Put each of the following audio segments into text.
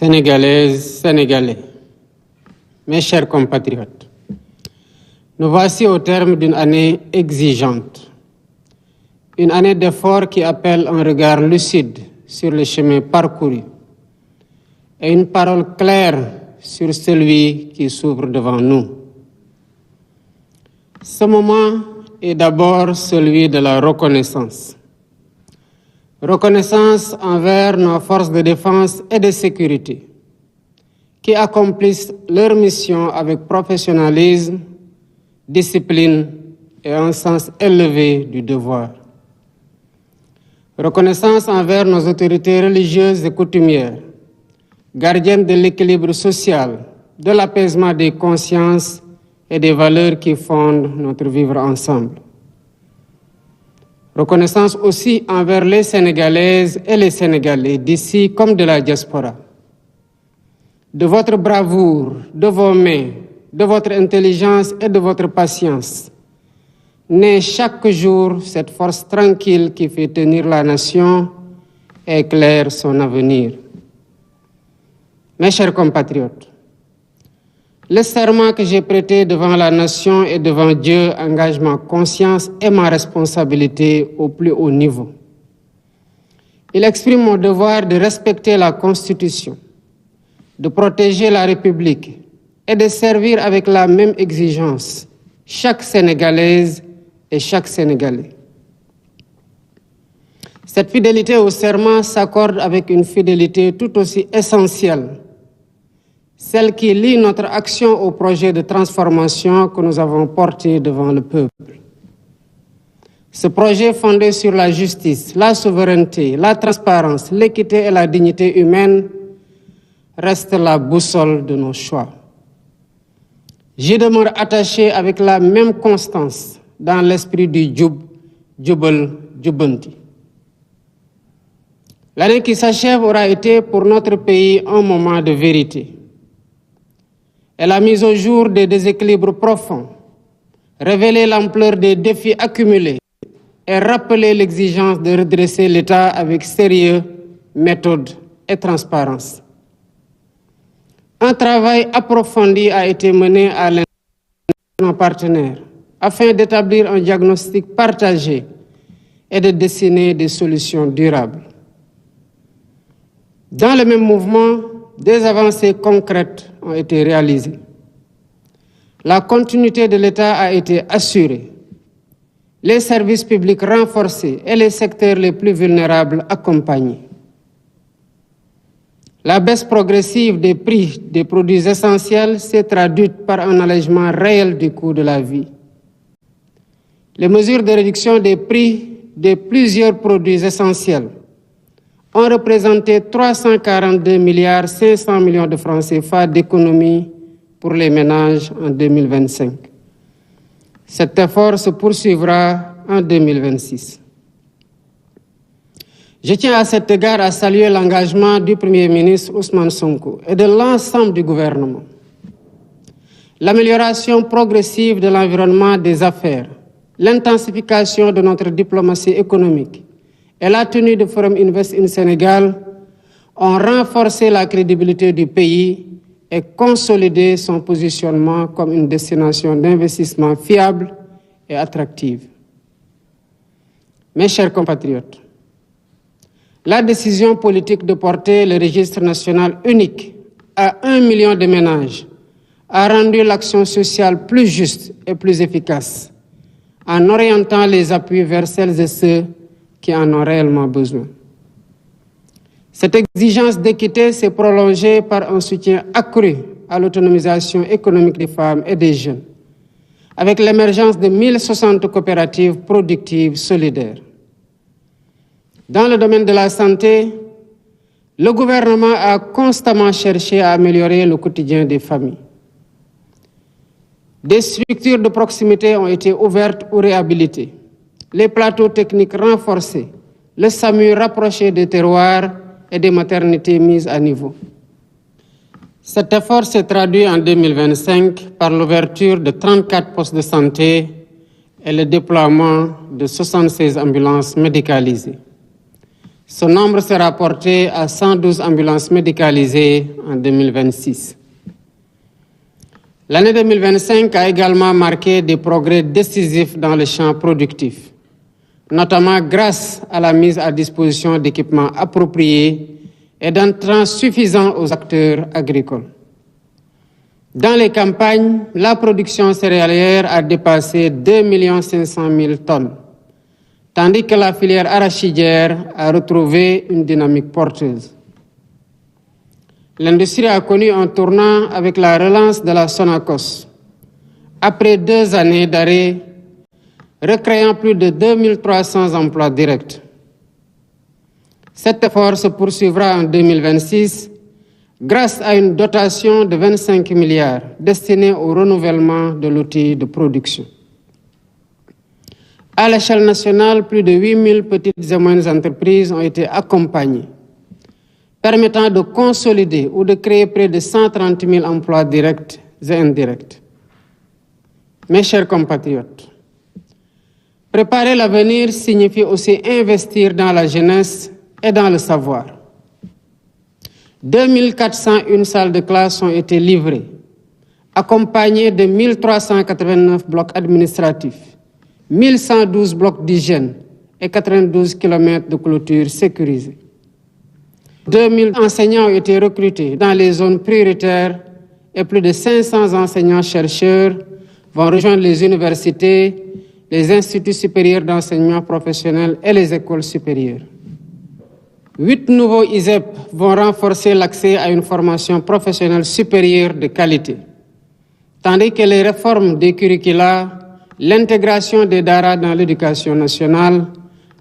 Sénégalaises, Sénégalais, mes chers compatriotes, nous voici au terme d'une année exigeante, une année d'efforts qui appelle un regard lucide sur le chemin parcouru et une parole claire sur celui qui s'ouvre devant nous. Ce moment est d'abord celui de la reconnaissance. Reconnaissance envers nos forces de défense et de sécurité qui accomplissent leur mission avec professionnalisme, discipline et un sens élevé du devoir. Reconnaissance envers nos autorités religieuses et coutumières, gardiennes de l'équilibre social, de l'apaisement des consciences et des valeurs qui fondent notre vivre ensemble. Reconnaissance aussi envers les Sénégalaises et les Sénégalais d'ici comme de la diaspora. De votre bravoure, de vos mains, de votre intelligence et de votre patience, naît chaque jour cette force tranquille qui fait tenir la nation et éclaire son avenir. Mes chers compatriotes, le serment que j'ai prêté devant la nation et devant Dieu engage ma conscience et ma responsabilité au plus haut niveau. Il exprime mon devoir de respecter la Constitution, de protéger la République et de servir avec la même exigence chaque Sénégalaise et chaque Sénégalais. Cette fidélité au serment s'accorde avec une fidélité tout aussi essentielle, celle qui lie notre action au projet de transformation que nous avons porté devant le peuple. Ce projet fondé sur la justice, la souveraineté, la transparence, l'équité et la dignité humaine reste la boussole de nos choix. J'y demeure attaché avec la même constance dans l'esprit du Djoub, Djoubal, Djoubanti. L'année qui s'achève aura été pour notre pays un moment de vérité. Elle a mis au jour des déséquilibres profonds, révélé l'ampleur des défis accumulés et rappelé l'exigence de redresser l'État avec sérieux, méthode et transparence. Un travail approfondi a été mené à l'intérieur de nos partenaires afin d'établir un diagnostic partagé et de dessiner des solutions durables. Dans le même mouvement, des avancées concrètes ont été réalisées. La continuité de l'État a été assurée, les services publics renforcés et les secteurs les plus vulnérables accompagnés. La baisse progressive des prix des produits essentiels s'est traduite par un allègement réel du coût de la vie. Les mesures de réduction des prix de plusieurs produits essentiels ont représenté 342,5 milliards de francs CFA d'économies pour les ménages en 2025. Cet effort se poursuivra en 2026. Je tiens à cet égard à saluer l'engagement du Premier ministre Ousmane Sonko et de l'ensemble du gouvernement. L'amélioration progressive de l'environnement des affaires, l'intensification de notre diplomatie économique et la tenue du Forum Invest in Sénégal ont renforcé la crédibilité du pays et consolidé son positionnement comme une destination d'investissement fiable et attractive. Mes chers compatriotes, la décision politique de porter le registre national unique à 1 million de ménages a rendu l'action sociale plus juste et plus efficace en orientant les appuis vers celles et ceux qui en ont réellement besoin. Cette exigence d'équité s'est prolongée par un soutien accru à l'autonomisation économique des femmes et des jeunes, avec l'émergence de 1060 coopératives productives solidaires. Dans le domaine de la santé, le gouvernement a constamment cherché à améliorer le quotidien des familles. Des structures de proximité ont été ouvertes ou réhabilitées, les plateaux techniques renforcés, le SAMU rapproché des terroirs et des maternités mises à niveau. Cet effort s'est traduit en 2025 par l'ouverture de 34 postes de santé et le déploiement de 76 ambulances médicalisées. Ce nombre sera porté à 112 ambulances médicalisées en 2026. L'année 2025 a également marqué des progrès décisifs dans le champ productif, notamment grâce à la mise à disposition d'équipements appropriés et d'intrants suffisants aux acteurs agricoles. Dans les campagnes, la production céréalière a dépassé 2 500 000 tonnes, tandis que la filière arachidière a retrouvé une dynamique porteuse. L'industrie a connu un tournant avec la relance de la Sonacos. Après 2 années d'arrêt, recréant plus de 2300 emplois directs. Cet effort se poursuivra en 2026 grâce à une dotation de 25 milliards destinée au renouvellement de l'outil de production. À l'échelle nationale, plus de 8000 petites et moyennes entreprises ont été accompagnées, permettant de consolider ou de créer près de 130 000 emplois directs et indirects. Mes chers compatriotes, préparer l'avenir signifie aussi investir dans la jeunesse et dans le savoir. 2401 salles de classe ont été livrées, accompagnées de 1389 blocs administratifs, 1112 blocs d'hygiène et 92 km de clôture sécurisés. 2000 enseignants ont été recrutés dans les zones prioritaires et plus de 500 enseignants-chercheurs vont rejoindre les universités, les instituts supérieurs d'enseignement professionnel et les écoles supérieures. 8 nouveaux ISEP vont renforcer l'accès à une formation professionnelle supérieure de qualité, tandis que les réformes des curricula, l'intégration des DARA dans l'éducation nationale,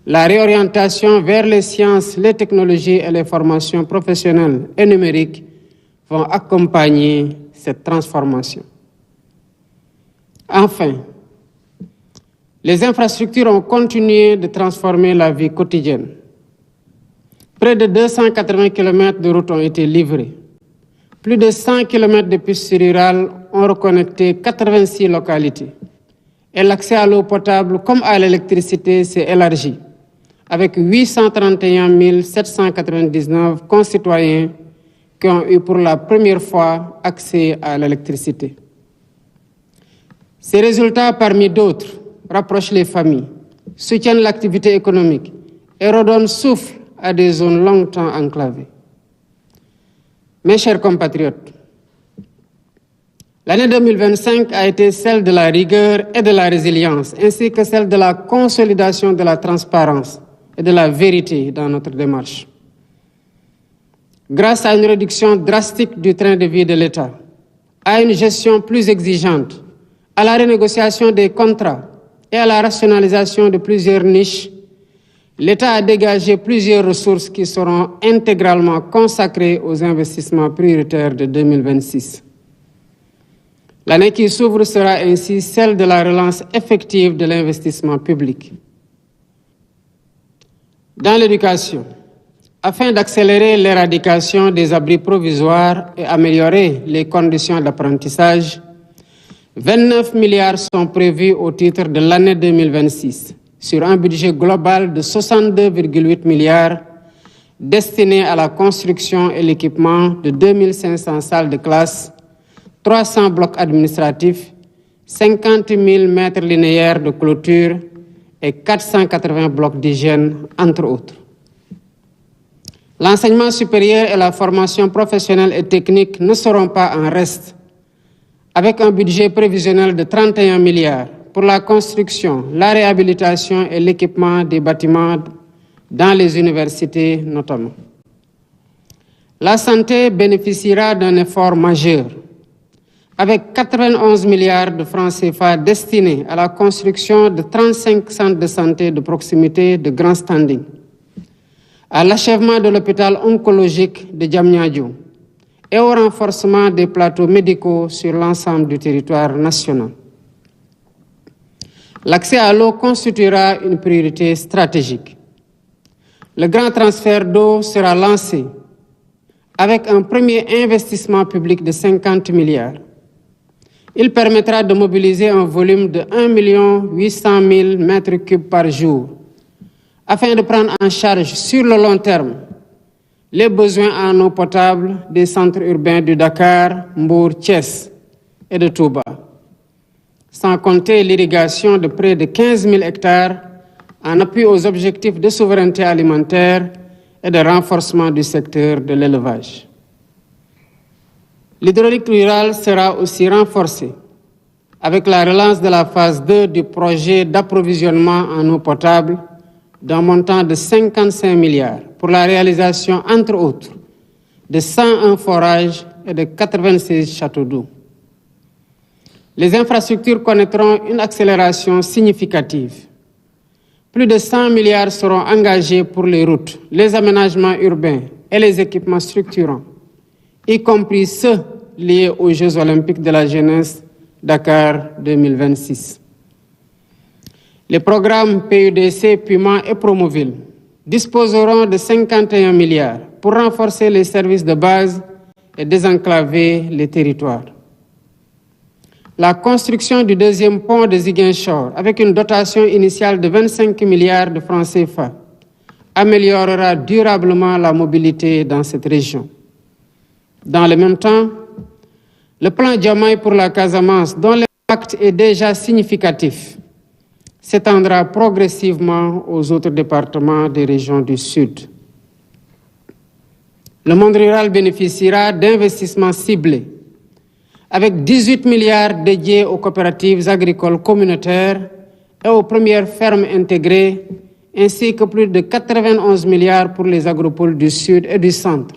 la réorientation vers les sciences, les technologies et les formations professionnelles et numériques vont accompagner cette transformation. Enfin, les infrastructures ont continué de transformer la vie quotidienne. Près de 280 km de routes ont été livrés. Plus de 100 km de pistes rurales ont reconnecté 86 localités. Et l'accès à l'eau potable comme à l'électricité s'est élargi, avec 831 799 concitoyens qui ont eu pour la première fois accès à l'électricité. Ces résultats, parmi d'autres, rapprochent les familles, soutiennent l'activité économique et redonnent souffle à des zones longtemps enclavées. Mes chers compatriotes, l'année 2025 a été celle de la rigueur et de la résilience, ainsi que celle de la consolidation de la transparence et de la vérité dans notre démarche. Grâce à une réduction drastique du train de vie de l'État, à une gestion plus exigeante, à la renégociation des contrats et à la rationalisation de plusieurs niches, l'État a dégagé plusieurs ressources qui seront intégralement consacrées aux investissements prioritaires de 2026. L'année qui s'ouvre sera ainsi celle de la relance effective de l'investissement public. Dans l'éducation, afin d'accélérer l'éradication des abris provisoires et améliorer les conditions d'apprentissage, 29 milliards sont prévus au titre de l'année 2026, sur un budget global de 62,8 milliards destiné à la construction et l'équipement de 2500 salles de classe, 300 blocs administratifs, 50 000 mètres linéaires de clôture et 480 blocs d'hygiène, entre autres. L'enseignement supérieur et la formation professionnelle et technique ne seront pas en reste, avec un budget prévisionnel de 31 milliards pour la construction, la réhabilitation et l'équipement des bâtiments dans les universités notamment. La santé bénéficiera d'un effort majeur, avec 91 milliards de francs CFA destinés à la construction de 35 centres de santé de proximité de grand standing, à l'achèvement de l'hôpital oncologique de Diamniadio et au renforcement des plateaux médicaux sur l'ensemble du territoire national. L'accès à l'eau constituera une priorité stratégique. Le grand transfert d'eau sera lancé avec un premier investissement public de 50 milliards. Il permettra de mobiliser un volume de 1 800 000 mètres cubes par jour, afin de prendre en charge sur le long terme les besoins en eau potable des centres urbains de Dakar, Mbour, Thiès et de Touba, sans compter l'irrigation de près de 15 000 hectares en appui aux objectifs de souveraineté alimentaire et de renforcement du secteur de l'élevage. L'hydraulique rurale sera aussi renforcée avec la relance de la phase 2 du projet d'approvisionnement en eau potable d'un montant de 55 milliards pour la réalisation, entre autres, de 101 forages et de 96 châteaux d'eau. Les infrastructures connaîtront une accélération significative. Plus de 100 milliards seront engagés pour les routes, les aménagements urbains et les équipements structurants, y compris ceux liés aux Jeux olympiques de la jeunesse Dakar 2026. Les programmes PUDC, Puma et Promoville disposeront de 51 milliards pour renforcer les services de base et désenclaver les territoires. La construction du deuxième pont de Ziguinchor, avec une dotation initiale de 25 milliards de francs CFA, améliorera durablement la mobilité dans cette région. Dans le même temps, le plan Diomaye pour la Casamance, dont l'impact est déjà significatif, s'étendra progressivement aux autres départements des régions du Sud. Le monde rural bénéficiera d'investissements ciblés, avec 18 milliards dédiés aux coopératives agricoles communautaires et aux premières fermes intégrées, ainsi que plus de 91 milliards pour les agropoles du Sud et du Centre,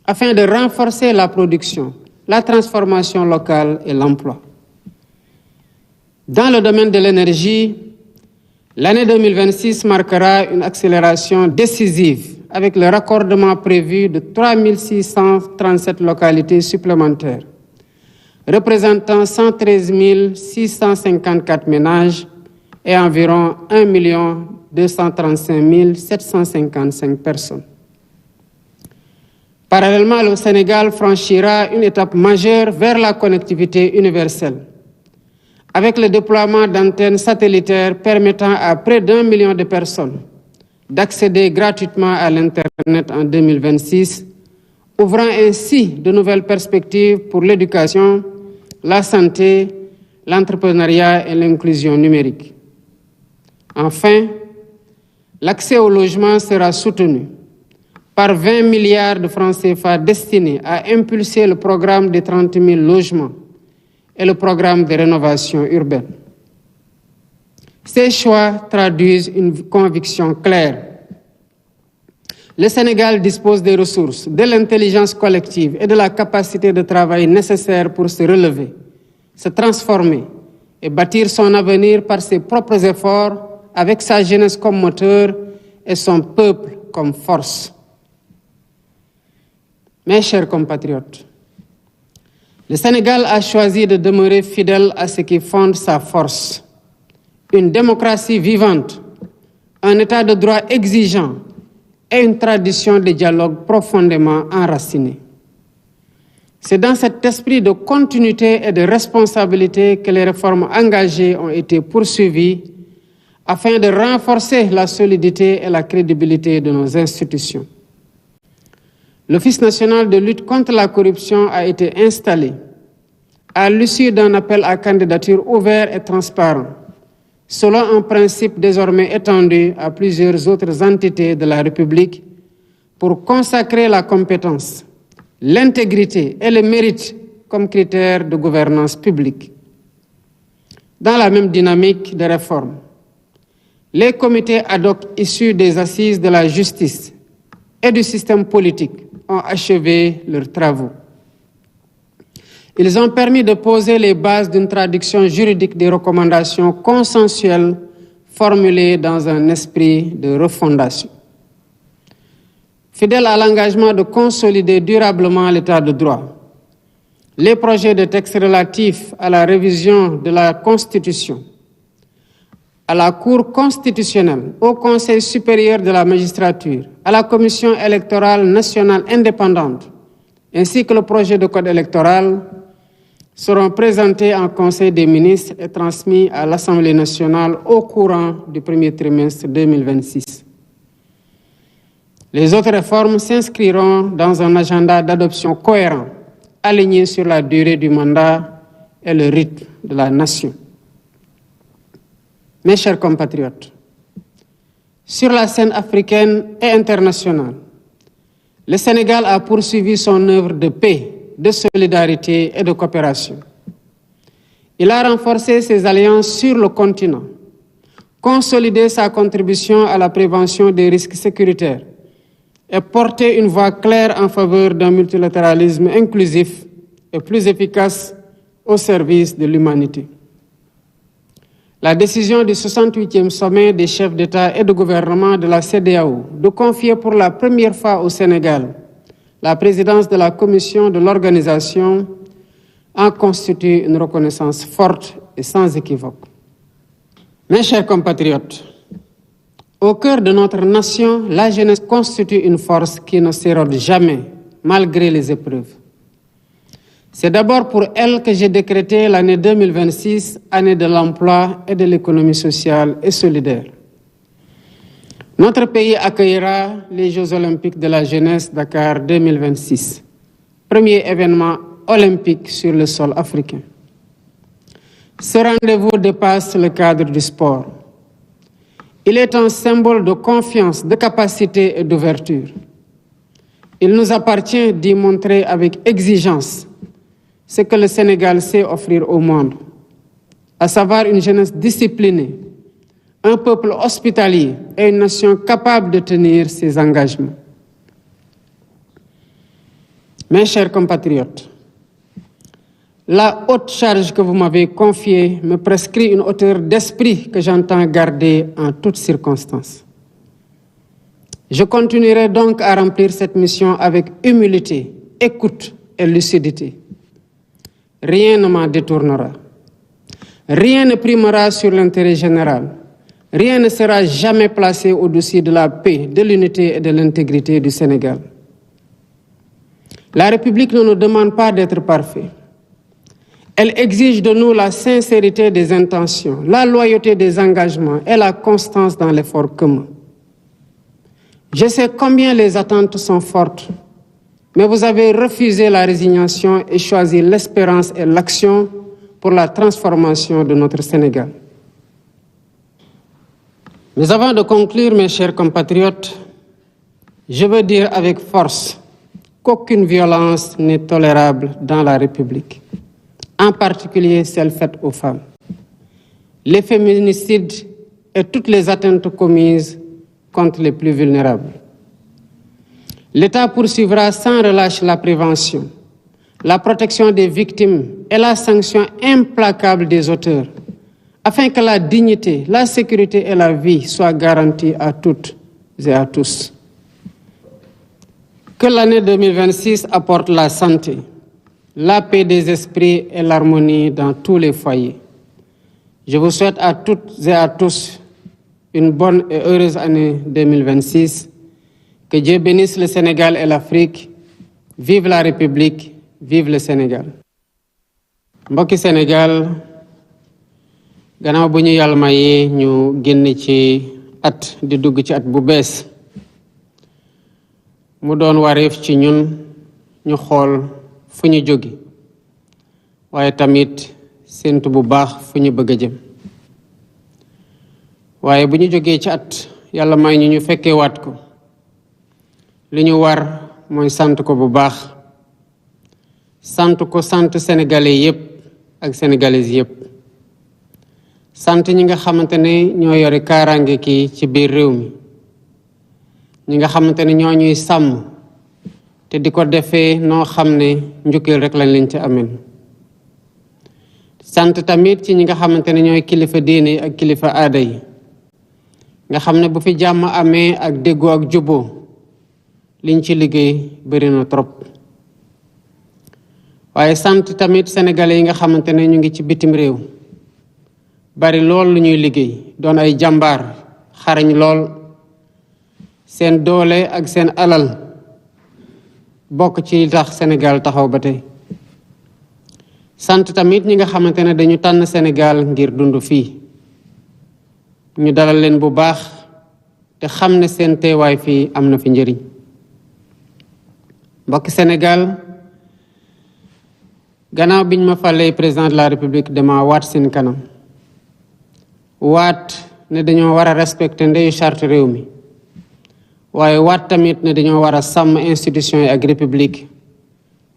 afin de renforcer la production, la transformation locale et l'emploi. Dans le domaine de l'énergie, l'année 2026 marquera une accélération décisive avec le raccordement prévu de 3 637 localités supplémentaires, représentant 113 654 ménages et environ 1 235 755 personnes. Parallèlement, le Sénégal franchira une étape majeure vers la connectivité universelle, avec le déploiement d'antennes satellitaires permettant à près d'1 million de personnes d'accéder gratuitement à l'Internet en 2026, ouvrant ainsi de nouvelles perspectives pour l'éducation, la santé, l'entrepreneuriat et l'inclusion numérique. Enfin, l'accès au logement sera soutenu par 20 milliards de francs CFA destinés à impulser le programme des 30 000 logements et le programme de rénovation urbaine. Ces choix traduisent une conviction claire. Le Sénégal dispose des ressources, de l'intelligence collective et de la capacité de travail nécessaires pour se relever, se transformer et bâtir son avenir par ses propres efforts, avec sa jeunesse comme moteur et son peuple comme force. Mes chers compatriotes, le Sénégal a choisi de demeurer fidèle à ce qui fonde sa force. Une démocratie vivante, un état de droit exigeant et une tradition de dialogue profondément enracinée. C'est dans cet esprit de continuité et de responsabilité que les réformes engagées ont été poursuivies afin de renforcer la solidité et la crédibilité de nos institutions. L'Office national de lutte contre la corruption a été installé à l'issue d'un appel à candidature ouvert et transparent, selon un principe désormais étendu à plusieurs autres entités de la République, pour consacrer la compétence, l'intégrité et le mérite comme critères de gouvernance publique. Dans la même dynamique de réforme, les comités ad hoc issus des assises de la justice et du système politique ont achevé leurs travaux. Ils ont permis de poser les bases d'une traduction juridique des recommandations consensuelles formulées dans un esprit de refondation. Fidèle à l'engagement de consolider durablement l'état de droit, les projets de textes relatifs à la révision de la Constitution, à la Cour constitutionnelle, au Conseil supérieur de la magistrature, à la Commission électorale nationale indépendante, ainsi que le projet de code électoral, seront présentés en Conseil des ministres et transmis à l'Assemblée nationale au courant du premier trimestre 2026. Les autres réformes s'inscriront dans un agenda d'adoption cohérent, aligné sur la durée du mandat et le rythme de la nation. Mes chers compatriotes, sur la scène africaine et internationale, le Sénégal a poursuivi son œuvre de paix, de solidarité et de coopération. Il a renforcé ses alliances sur le continent, consolidé sa contribution à la prévention des risques sécuritaires et porté une voix claire en faveur d'un multilatéralisme inclusif et plus efficace au service de l'humanité. La décision du 68e sommet des chefs d'État et de gouvernement de la CEDEAO de confier pour la première fois au Sénégal la présidence de la commission de l'organisation en constitue une reconnaissance forte et sans équivoque. Mes chers compatriotes, au cœur de notre nation, la jeunesse constitue une force qui ne s'érode jamais, malgré les épreuves. C'est d'abord pour elle que j'ai décrété l'année 2026, année de l'emploi et de l'économie sociale et solidaire. Notre pays accueillera les Jeux olympiques de la jeunesse Dakar 2026, premier événement olympique sur le sol africain. Ce rendez-vous dépasse le cadre du sport. Il est un symbole de confiance, de capacité et d'ouverture. Il nous appartient d'y montrer avec exigence ce que le Sénégal sait offrir au monde, à savoir une jeunesse disciplinée, un peuple hospitalier et une nation capable de tenir ses engagements. Mes chers compatriotes, la haute charge que vous m'avez confiée me prescrit une hauteur d'esprit que j'entends garder en toutes circonstances. Je continuerai donc à remplir cette mission avec humilité, écoute et lucidité. Rien ne m'en détournera. Rien ne primera sur l'intérêt général. Rien ne sera jamais placé au-dessus de la paix, de l'unité et de l'intégrité du Sénégal. La République ne nous demande pas d'être parfaits. Elle exige de nous la sincérité des intentions, la loyauté des engagements et la constance dans l'effort commun. Je sais combien les attentes sont fortes, mais vous avez refusé la résignation et choisi l'espérance et l'action pour la transformation de notre Sénégal. Mais avant de conclure, mes chers compatriotes, je veux dire avec force qu'aucune violence n'est tolérable dans la République, en particulier celle faite aux femmes. Les féminicides et toutes les atteintes commises contre les plus vulnérables. L'État poursuivra sans relâche la prévention, la protection des victimes et la sanction implacable des auteurs, afin que la dignité, la sécurité et la vie soient garanties à toutes et à tous. Que l'année 2026 apporte la santé, la paix des esprits et l'harmonie dans tous les foyers. Je vous souhaite à toutes et à tous une bonne et heureuse année 2026. Que Dieu bénisse le Sénégal et l'Afrique. Vive la République, vive le Sénégal. Mbokki Sénégal, gannaaw bu ñu yàlla mayee ñu génn ci at di dugg ci at bu bees mu doon wareef ci ñun ñu xool fu ñu jóge waaye tamit séentu bu baax fu ñu bëgg a jëm waaye bu ñu jógee ci at yàlla may ñu fekkee waat ko li ñu war mooy sant ko bu baax sant ko sant sénégalais yépp ak sénégalaises yépp sant ñi nga xamante ne ñoo yore kaaraange kii ci biir réew mi ñi nga xamante ne ñoo ñuy sàmm te di ko defee noo xam ne njukkeel rek lañ leen ci ameen sant tamit ci ñi nga xamante ne ñooy kilifa diine ak kilifa aada yi nga xam ne bu fi jàmm amee ak déggoo ak juboo liñ ci liggéey bari na trop waaye sant tamit sénégalais yi nga xamante ne ñu ngi ci bitim réew bari lool lu ñuy liggéey doon ay jàmbaar xarañ lool seen doole ak seen alal bokk ci tax Sénégal taxaw ba tey sant tamit ñi nga xamante ne dañu tànn Sénégal ngir dund fii ñu dalal leen bu baax te xam ne seen teewaay fii am na fi njëriñ. mbokki Sénégal, gannaaw biñ ma falee président de la République dama waat seen kanam waat ne dañoo war a respecter ndeyu charte réew mi waaye waat tamit ne dañoo war a sàmm institution yi ak république.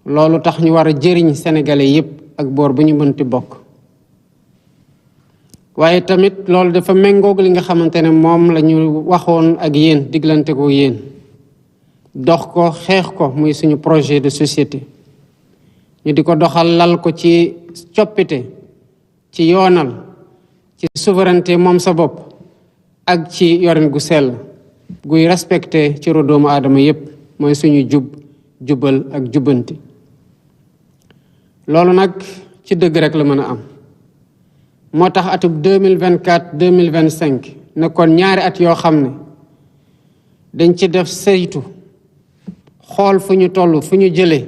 loolu tax ñu war a jëriñ sénégalais yépp ak boor bu ñu mënti bokk. waaye tamit loolu dafa méngoog li nga xamante ne moom la ñu waxoon ak yéen, diglante ko yéen, dox ko xeex ko muy suñu projet de société. ñu di ko doxal lal ko ci coppite, ci yoonal, ci souveraineté moom sa bopp ak ci yorin gu sell guy respecté ci doomu aadama yépp mooy suñu jubal ak jubbanti. loolu nag ci dëgg rek la mën a am. moo tax atub 2024-2025 nekkoon ñaari at yoo xam ne dañ ci def saytu xool fu ñu toll, fu ñu jëlee,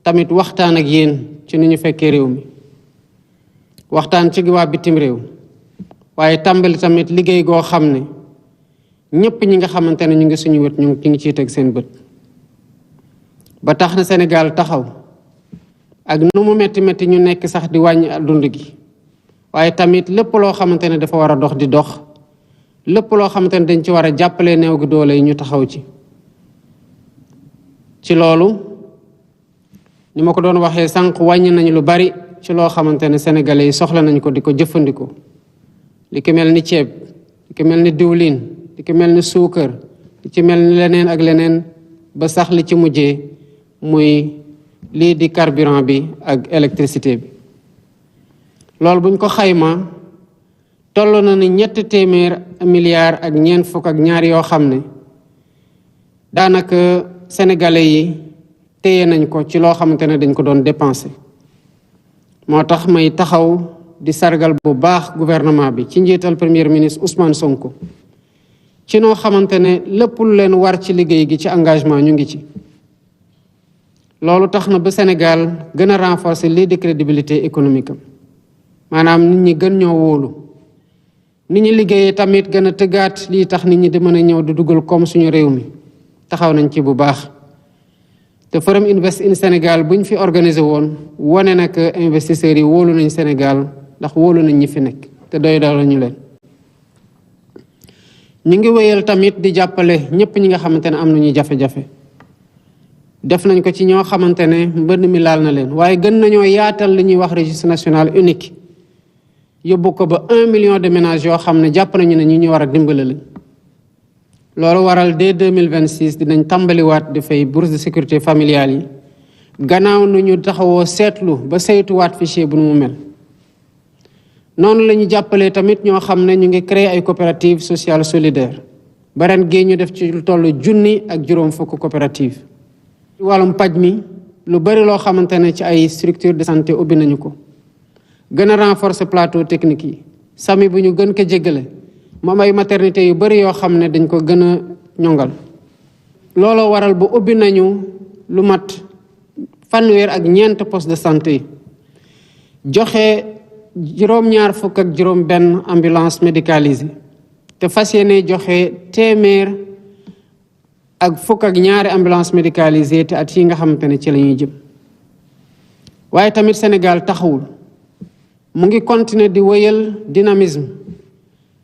tamit waxtaan ak yéen ci ni ñu fekkee réew mi, waxtaan ci waa bitim réew, waaye tàmbali tamit liggéey goo xam ne ñépp ñi nga xamante ne ñu ngi suñu wet ñu ngi ciy teg seen bët. ba tax na Sénégal taxaw ak nu mu metti metti ñu nekk sax di wàññi dund gi, waaye tamit lépp loo xamante ne dafa war a dox di dox, lépp loo xamante ne dañ ci war a jàppale néew gi doole yi ñu taxaw ci loolu ni ma ko doon waxee sànq, wàññi nañu lu bari ci loo xamante ne sénégalais yi soxla nañ ko di ko jëfandikoo. li ki mel ni ceeb, li ki mel ni diwlin, li ki mel ni suukar, li ci mel ni leneen ak leneen, ba sax li ci mujjee muy lii di carburant bi ak électricité bi. loolu buñ ko xayma toll na ni 300 milliards ak ñeent fukk ak ñaar yoo xam ne daanaka sénégalais yi téye nañ ko ci loo xamante ne dañ ko doon dépenser. moo tax may taxaw di sargal bu baax gouvernement bi ci njiital premier ministre Ousmane Sonko ci noo xamante ne lépp lu leen war ci liggéey gi ci engagement ñu ngi ci. loolu tax na ba Sénégal gën a renforcer lii di crédibilité économique am, maanaam nit ñi gën ñoo wóolu, nit ñi liggéeyee tamit gën a tëggaat lii tax nit ñi di mën a ñëw di dugal comme suñu réew mi. taxaw nañ ci bu baax te Forum Invest in Sénégal buñ fi organisé woon wane na que investisseurs yi wóolu nañ Sénégal ndax wóolu nañ ñi fi nekk te doy dal ñu leen. ñu ngi wéyal tamit di jàppale ñépp ñi nga xamante ne am nañu jafe-jafe. def nañ ko ci ñoo xamante ne mbënn mi laal na leen, waaye gën nañoo yaatal li ñuy wax registre national unique, yóbbu ko ba 1 million de ménages yoo xam ne jàpp nañu ne ñi ñu war a dimbale lañ. loolu waral dès 2026 dinañ tàmbaliwaat di fay bourse de sécurité familiale yi gannaaw nu ñu taxawoo seetlu ba saytuwaat fichier bu nu mu mel. noonu la ñu jàppalee tamit ñoo xam ne ñu ngi créer ay coopérative sociale solidaire ba ren gii ñu def ci lu toll 1,000 ak juróom fukk coopérative. ci wàllum paj mi lu bari loo xamante ne ci ay structure de santé ubbi nañu ko, gën a renforcer plateau technique yi, sami bu ñu gën ko jéggale, moom ay maternité yu bari yoo xam ne dañ ko gën a ñongal. looloo waral bu ubbi nañu lu mat 404 poste de santé yi, joxe 241 ambulance médicalisée te fas yéene joxe 102 ambulance médicalisée te at yi nga xamante ne ci la ñuy jëm. waaye tamit Sénégal taxawul, mu ngi continuer di wéyal dynamisme.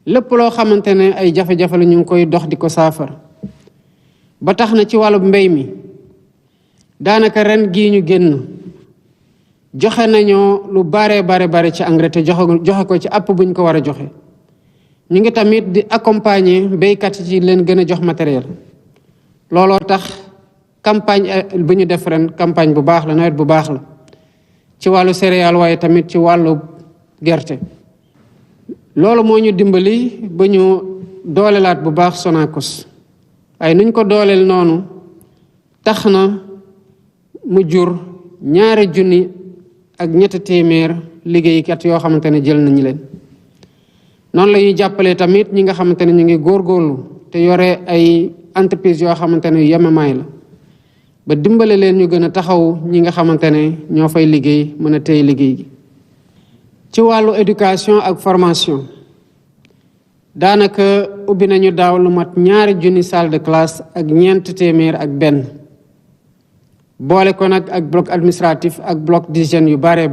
lépp loo xamante ne ay jafe-jafe la ñu ngi koy dox di ko saafara ba tax na ci wàllu mbéy mi daanaka ren gii ñu génn joxe nañoo lu bare ci engrais te joxe ko ci app buñ ko war a joxe. ñu ngi tamit di accompagner béykat yi ci leen gën a jox matériel. looloo tax campagne bu ñu def ren campagne bu baax la, nawet bu baax la ci wàllu céréales waaye tamit ci wàllu gerte. loolu moo ñu dimbali ba ñu doolelaat bu baax Sonacos, waaye nuñ ko dooleel noonu tax na mu jur 2,300 liggéeykat yoo xamante ne jël nañu leen. noonu la ñuy jàppalee tamit ñi nga xamante ne ñu ngi góorgóorlu te yore ay entreprise yoo xamante ne yu yemamaay la ba dimbale leen ñu gën a taxaw ñi nga xamante ne ñoo fay liggéey mën a téye liggéey gi. ci wàllu éducation ak formation daanaka ubbi nañu daaw lu mat 2,000 salle de classe ak 400 ak benn boole ko nag ak bloc administratif ak bloc d'hygiène yu bare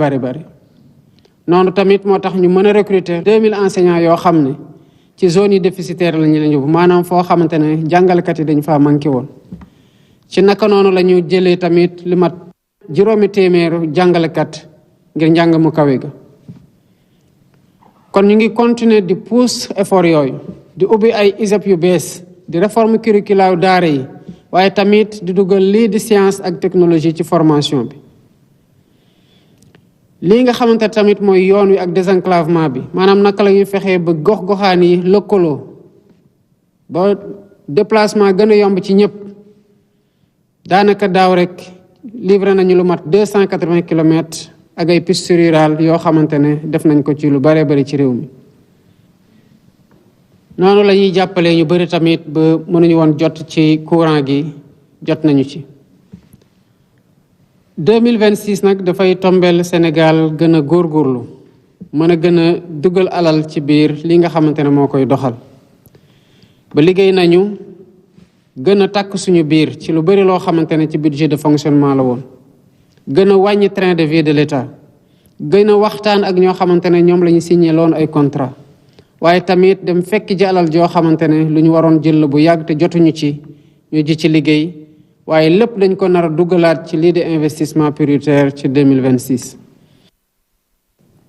noonu tamit moo tax ñu mën a recruter 2000 enseignants yoo xam ne ci zone yi déficitaire la ñu leen yóbbu maanaam foo xamante ne jàngalekat yi dañu faa manqué woon ci naka noonu la ñu jëlee tamit lu mat 800 jàngalekat ngir njàng mu kawe ga kon ñu ngi continuer di pousse effort yooyu di ubbi ay ISEP yu bees di réforme curriculaire daara yi waaye tamit di dugal lii di science ak technologie ci formation bi lii nga xamante tamit mooy yoon wi ak désenclavement bi maanaam naka la ñuy fexee ba gox-goxaan yi lëkkaloo ba déplacement gën a yomb ci ñëpp daanaka daaw rek livré nañu lu mat 280 kilomètres ak ay piste rurale yoo xamante ne def nañ ko ci lu bare bari ci réew mi noonu la ñuy jàppalee ñu bari tamit ba mënuñu woon jot ci courant gi jot nañu ci 2026 nag dafay tombeel Sénégal gën a góorgóorlu mën a gën a dugal alal ci biir li nga xamante ne moo koy doxal ba liggéey nañu gën a takk suñu biir ci lu bari loo xamante ne ci budget de fonctionnement la woon gën a wàññi train de vie de l'État gën a waxtaan ak ñoo xamante ne ñoom la ñu signé loon ay contrat waaye tamit dem fekk ji alal joo xamante ne lu ñu waroon jël bu yàgg te jotuñu ci ñu ji ci liggéey waaye lépp dañ ko nar a dugalaat ci lii de investissement prioritaire ci 2026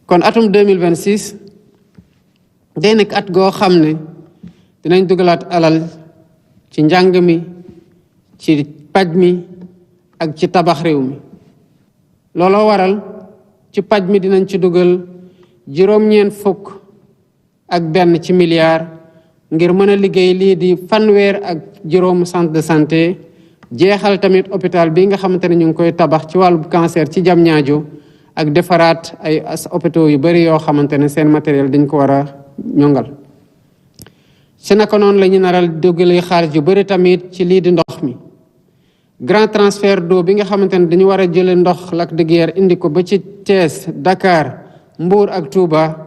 kon atum 2026 day nekk at goo xam ne dinañ dugalaat alal ci njàng mi ci paj mi ak ci tabax réew mi looloo waral ci paj mi dinañ ci dugal 9 ci milliards ngir mën a liggéey lii di 5 centre de santé jeexal tamit hôpital bi nga xamante ne ñu ngi koy tabax ci wàllu cancer ci Diamniadio ak defaraat ay hôpitaux yu bari yoo xamante ne seen matériel dañ ko war a ñongal ci naka noonu la ñu naral dugalee xaalis yu bari tamit ci lii di ndox mi grand transfert d'eau bi nga xamante ne dañu war a jële ndox Lac de Guiers indi ko ba ci Thiès Dakar Mbour ak Touba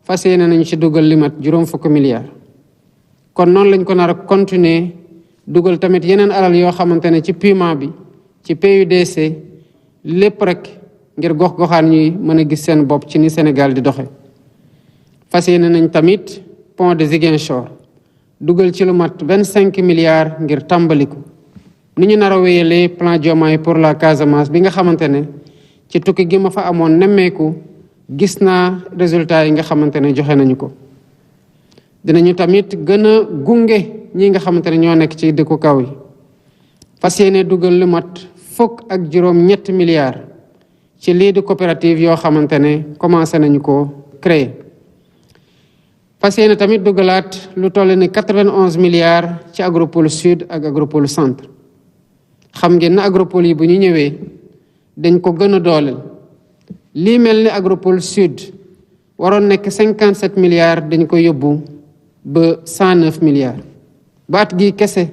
fas yéene nañu ci dugal li mat 40 milliards kon noonu lañ ko nar a continuer dugal tamit yeneen alal yoo xamante ne ci PUMA bi ci PUDC lépp rek ngir gox-goxaan ñuy mën a gis seen bopp ci ni Sénégal di doxe fas yéene nañ tamit pont de Ziguinchor dugal ci lu mat 25 milliards ngir tàmbaliku ni ñu nar a wéyalee plan Diomaye pour la Casamance bi nga xamante ne ci tukki gi ma fa amoon nemmeeku gis naa résultat yi nga xamante ne joxe nañu ko dinañu tamit gën a gunge ñi nga xamante ne ñoo nekk ci dëkku kaw yi fas yéene dugal lu mat 17 milliards ci lii di coopérative yoo xamante ne commencé nañu ko créer fas yéene tamit dugalaat lu toll ni 91 milliards ci agropole sud ak agropole centre xam ngeen na agropole yi bu ñu ñëwee dañ ko gën a dooleel lii mel ni agropole sud waroon nekk 57 milliards dañ ko yóbbu ba 109 milliards baat gi kese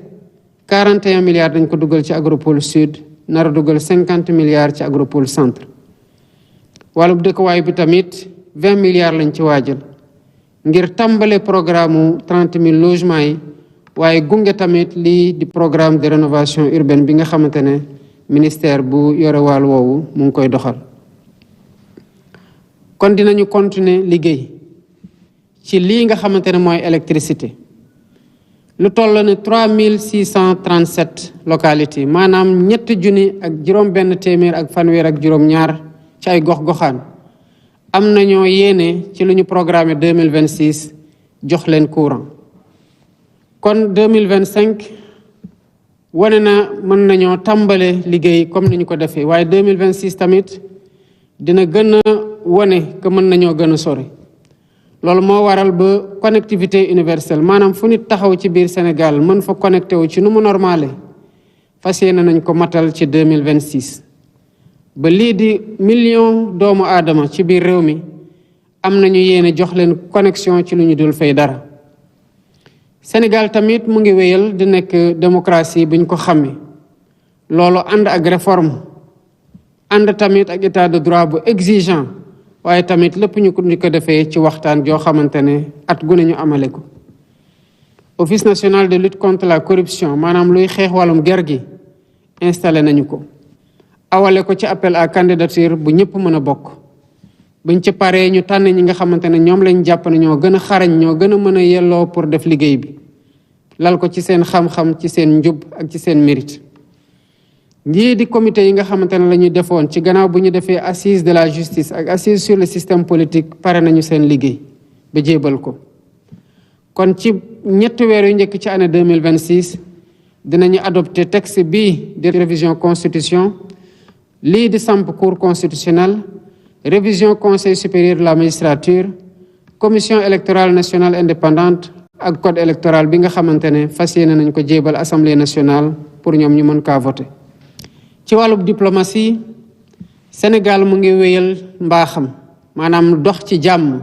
41 milliards dañ ko dugal ci agropole sud nar a dugal 50 milliards ci agropole centre wàllu dëkkuwaay bi tamit 20 milliards lañ ci waajal ngir tàmbale programme 30 000 logements yi waaye gunge tamit lii di programme de rénovation urbaine bi nga xamante ne ministère bu yore wàll woowu mu ngi koy doxal kon dinañu continuer liggéey ci lii nga xamante ne mooy électricité lu toll ne 3637 localités maanaam 3,7 ak fanweer ak juróom-ñaar ci ay gox-goxaan am nañoo yéene ci lu ñu programmé 2026 jox leen courant kon 2025 wane na mën nañoo tàmbale liggéey comme ni ñu ko defee waaye 2026 tamit dina gën a wane que mën nañoo gën a sori loolu moo waral ba connectivité universelle maanaam fu nit taxaw ci biir Sénégal mën fa connecté wu ci nu mu normale fas yéene nañ ko matal ci 2026 ba lii di million doomu aadama ci biir réew mi am nañu yéene jox leen connexion ci lu ñu dul fay dara Sénégal tamit mu ngi wéyal di nekk démocratie buñ ko xamee loolu ànd ak réforme ànd tamit ak état de droit bu exigeant waaye tamit lépp ñu ko defee ci waxtaan joo xamante ne at gu ne ñu amale ko office national de lutte contre la corruption maanaam luy xeex wàllum ger gi installé nañu ko awale ko ci appel à candidature bu ñëpp mën a bokk buñ ci paree ñu tànn ñi nga xamante ne ñoom lañ jàpp ne ñoo gën a xarañ ñoo gën a mën a yelloo pour def liggéey bi lal ko ci seen xam-xam ci seen njub ak ci seen mérite lii di comité yi nga xamante ne la ñu defoon ci gannaaw bu ñu defee assise de la justice ak assise sur le système politique pare nañu seen liggéey ba jébal ko kon ci ñetti weer yu njëkk ci année 2026 dinañu adopté texte bii de révision constitution lii di samp cour constitutionnelle révision conseil supérieur de la magistrature commission électorale nationale indépendante ak code électoral bi nga xamante ne fas yéene nañ ko jébal assemblée nationale pour ñoom ñu mën kaa voter ci wàllub diplomatie Sénégal mu ngi wéyal mbaaxam maanaam dox ci jàmm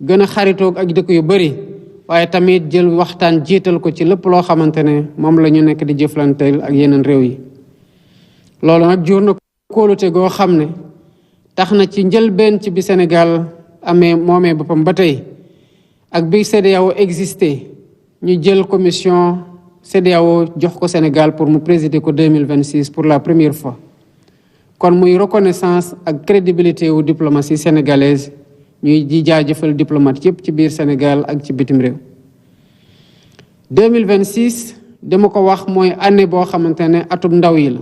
gën a xaritoog ak dëkk yu bari waaye tamit jël waxtaan jiital ko ci lépp loo xamante ne moom la ñu nekk di jëflanteel ak yeneen réew yi loolu nag jur na kóolute goo xam ne tax na ci njëlbeen ci bi Sénégal moomee boppam ba tey ak bi CEDEAO existé ñu jël commission CEDEAO jox ko Sénégal pour mu présider ko 2026 pour la première fois kon muy reconnaissance ak crédibilité wu diplomatie sénégalaise ñuy di jaajëfal diplomate yépp ci biir Sénégal ak ci bitim réew 2026 dama ko wax mooy année boo xamante ne atum ndaw yi la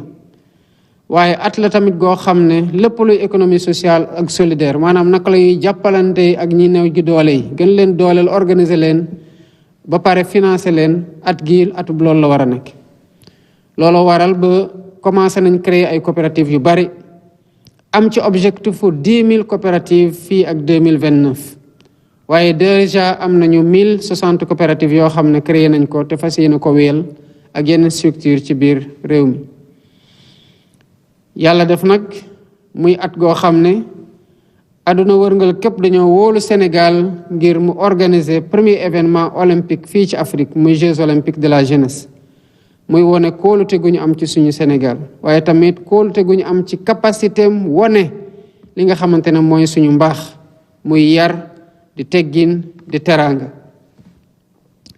waaye at la tamit goo xam ne lépp luy économie sociale ak solidaire maanaam naka la ñuy jàppalante ak ñi néew ji doole yi gën leen dooleel organiser leen ba pare financer leen at gii atub loolu la war a nekk loolu waral ba commencé nañ créer ay coopératives yu bari am ci objectif 10 000 coopératives fii ak 2029 waaye déjà am nañu 1060 coopératives yoo xam ne créé nañ ko te fas yéene ko wéyal ak yeneen structure ci biir réew mi yàlla def nag muy at goo xam ne àdduna wërngal képp dañoo wóolu Sénégal ngir mu organiser premier événement olympique fii ci Afrique muy Jeux olympiques de la jeunesse muy wone kóolute gu ñu am ci suñu Sénégal waaye tamit kóolute gu ñu am ci capacité am wone li nga xamante ne mooy suñu mbaax muy yar di teggin di teraanga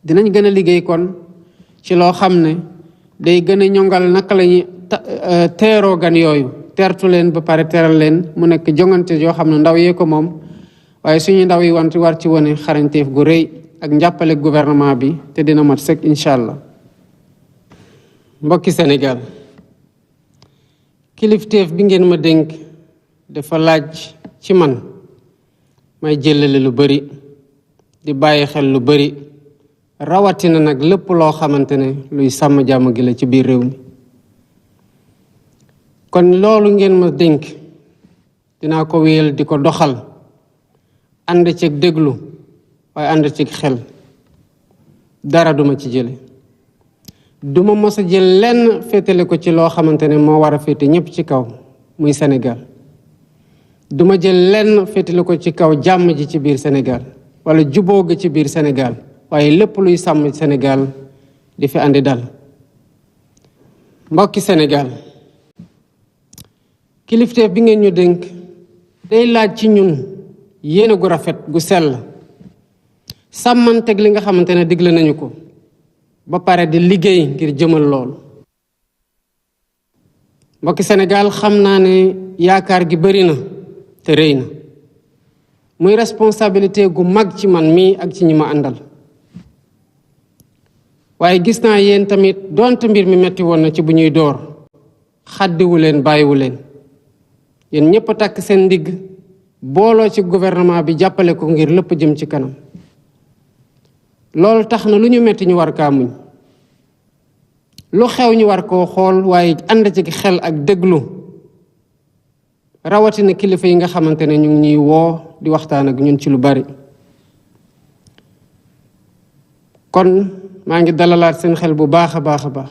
dinañ gën a liggéey kon ci loo xam ne day gën a ñongal naka la ñuy teeroo gan yooyu teertu leen ba pare teral leen mu nekk jongante yoo xam ne ndaw yee ko moom waaye suñu ndaw yi wante war ci wone xarañteef gu rëy ak njàppale gouvernement bi te dina mat sëkk incha allah mbokki Sénégal kilifteef bi ngeen ma dénk dafa laaj ci man may jëlale lu bari di bàyyi xel lu bari rawatina nag lépp loo xamante ne luy sàmm jàmm gi la ci biir réew mi kon loolu ngeen ma dénk dinaa ko wéyal di ko doxal ànd ceeg déglu waaye ànd ceeg xel dara duma ci jële duma mos a jël lenn féetale ko ci loo xamante ne moo war a féete ñépp ci kaw muy Sénégal duma jël lenn féetale ko ci kaw jàmm ji ci biir Sénégal wala jubóo ga ci biir Sénégal waaye lépp luy sàmm Sénégal di fi andi dal mbokki Sénégal kilifteef bi ngeen ñu dénk day laaj ci ñun yéene gu rafet gu sell sàmmanteeg li nga xamante ne digle nañu ko ba pare di liggéey ngir jëmal loolu mbokki Sénégal xam naa ne yaakaar gi bari na te rëy na muy responsabilité gu mag ci man mii ak ci ñi ma àndal waaye gis naa yéen tamit donte mbir mi metti woon na ci bu ñuy door xaddiwu leen bàyyiwu leen yéen ñëpp takk seen ndigg booloo ci gouvernement bi jàppale ko ngir lépp jëm ci kanam loolu tax na lu ñu metti ñu war kaa muñ lu xew ñu war koo xool waaye ànd ci xel ak déglu rawatina kilifa yi nga xamante ne ñu ngi ñuy woo di waxtaan ak ñun ci lu bari kon maa ngi dalalaat seen xel bu baax a baax a baax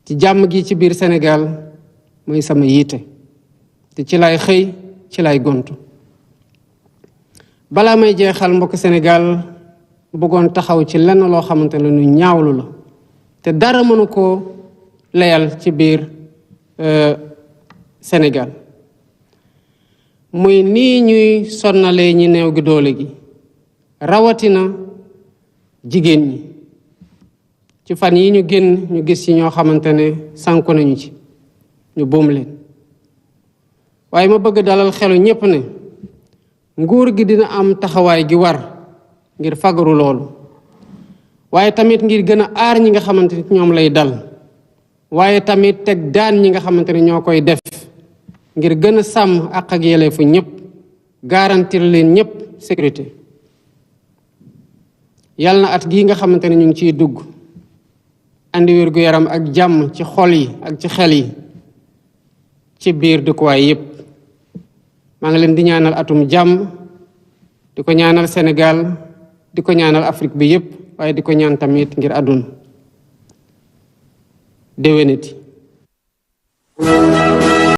ci jàmm gi ci biir Sénégal mooy sama yiite te ci lay xëy ci lay gontu balaa may jeexal mbokk Sénégal bëggoon taxaw ci lenn loo xamante ne lu ñaawlu la te dara mënu koo layal ci biir Sénégal muy nii ñuy sonnalee ñi néew gi doole gi rawatina jigéen ñi ci fan yi ñu génn ñu gis ci ñoo xamante ne sànku nañu ci ñu boom leen waaye ma bëgg dalal xelu ñépp ne nguur gi dina am taxawaay gi war ngir fagaru loolu waaye tamit ngir gën a aar ñi nga xamante ne ñoom lay dal waaye tamit teg daan ñi nga xamante ne ñoo koy def ngir gën a sàmm àq ak yelleefu ñépp garantir leen ñépp sécurité. yàlla na at gii nga xamante ne ñu ngi ciy dugg andi wér-gu-yaram ak jàmm ci xol yi ak ci xel yi ci biir dëkkuwaay yépp. maa ngi leen di ñaanal atum jàmm di ko ñaanal Sénégal di ko ñaanal Afrique bi yépp waaye di ko ñaan tamit ngir àdduna déwénati